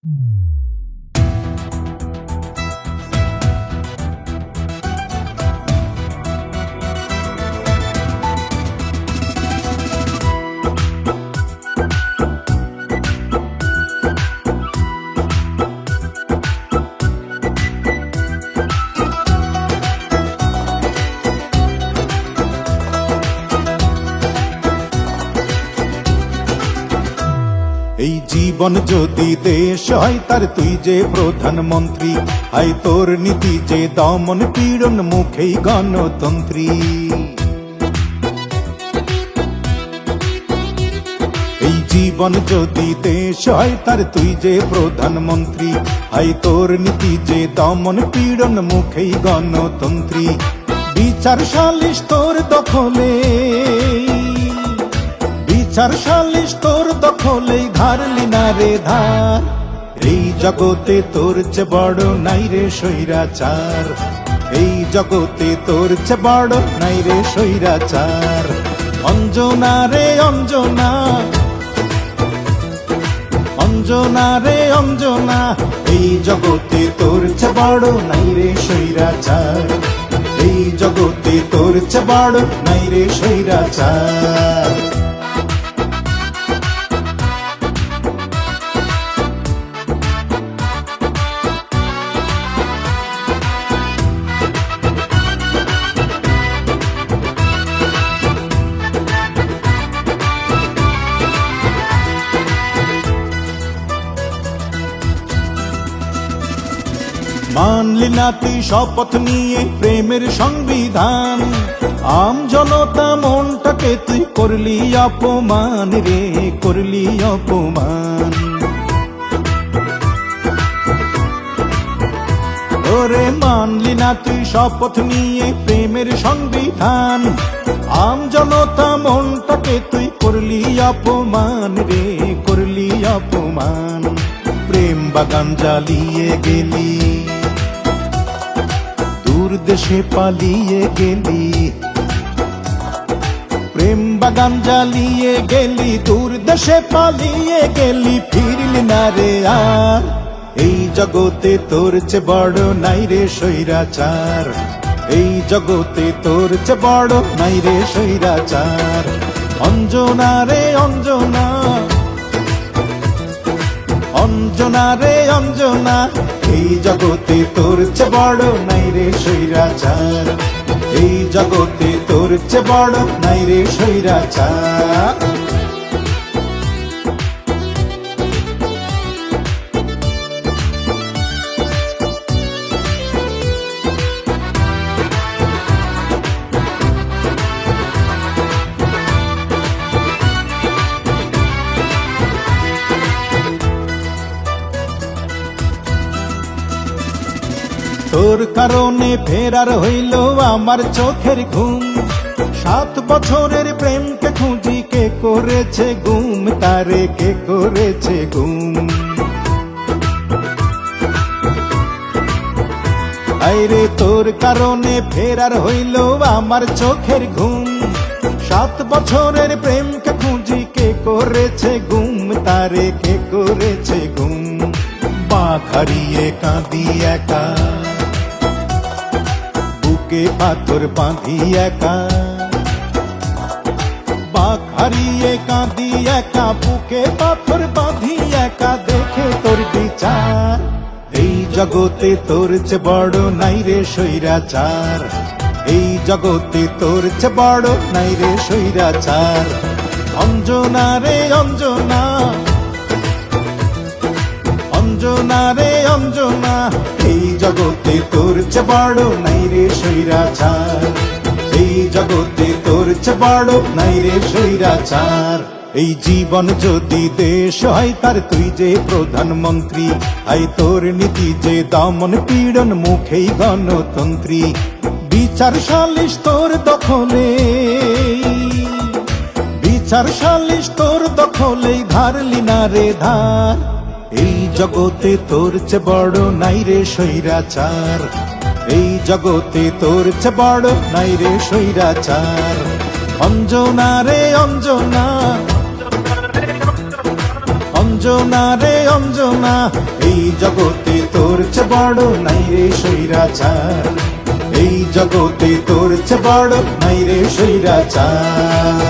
এই জীবন যদি দেশ হয় তার তুই যে প্রধানমন্ত্রী, আই তোর নীতি যে দমন পীড়ন মুখেই গণতন্ত্রী। এই জীবন যদি দেশ হয় তার তুই যে প্রধানমন্ত্রী, আই তোর নীতি যে দমন পীড়ন মুখেই গণতন্ত্রী। বিচার সালিশ তোর দখলে, বিচার সালিশ তোর দখলেই ধারলি না রে ধার। এই জগতে তোর চে বড় নাই রে স্বৈরাচার, এই জগতে তোর চে বড় নাই রে স্বৈরাচার। অঞ্জনা রে অঞ্জনা, অঞ্জনা রে অঞ্জনা, এই জগতে তোর চে বড় নাই রে স্বৈরাচার, এই জগতে তোর চে বড় নাই রে স্বৈরাচার। মানলি না তুই শপথ নিয়ে প্রেমের সংবিধান, আম জনতা মনটাকে তুই করলি অপমান রে, করলি অপমান। ওরে মানলি না তুই শপথ নিয়ে প্রেমের সংবিধান, আম জনতা মনটাকে তুই করলি অপমান রে, করলি অপমান। প্রেম বাগান জ্বালিয়ে গেলি, দূর দেশে পালিয়ে গেলি, প্রেম বাগান জ্বালিয়ে গেলি, দূর দেশে পালিয়ে গেলি, ফিরলি না রে আর। এই জগতে তোর চে বড় নাই রে স্বৈরাচার, এই জগতে তোর চে বড় নাই রে স্বৈরাচার। অঞ্জনা রে অঞ্জনা, অঞ্জনা রে অঞ্জনা, এই জগতে তোর চে বড় নাই রে স্বৈরাচার, এই জগতে তোর চে বড় নাই রে স্বৈরাচার। তোর কারণে ফেরার হইল আমার চোখের ঘুম, 7 বছরের প্রেমকে খুঁজি কে করেছে গুম, তারে কে করেছে গুম। আইরে তোর কারণে ফেরার হইল আমার চোখের ঘুম, 7 বছরের প্রেমকে খুঁজি কে করেছে গুম, তারে কে করেছে গুম। বাঁক হারিয়ে কাঁদি একা, বুকে পাথর বাঁধি একা, বাঁক হারিয়ে কাঁদি একা, বুকে পাথর বাঁধি একা, দেখে তোর বিচার। এই জগতে তোর চে বড় নাই রে স্বৈরাচার, এই জগতে তোর চে বড় নাই রে স্বৈরাচার। অঞ্জনা রে অঞ্জনা, অঞ্জনা রে অঞ্জনা, এই জগতে তোর চে বড় নাই রে স্বৈরাচার, এই জগতে তোর চে বড় নাই রে স্বৈরাচার। এই জীবন যদি দেশ হয় তার তুই যে প্রধানমন্ত্রী, আই তোর নীতি যে দমন পীড়ন মুখেই গণতন্ত্রী। বিচার সালিশ তোর দখলে, বিচার সালিশ তোর দখলেই ধারলি না রে ধার। এই জগতে তোর চে বড় নাই রে স্বৈরাচার, এই জগতে তোর চে বড় নাই রে স্বৈরাচার। অঞ্জনা রে অঞ্জনা, অঞ্জনা রে অঞ্জনা, এই জগতে তোর চেয়ে বড় নাই রে স্বৈরাচার, এই জগতে তোর চেয়ে বড় নাই রে স্বৈরাচার।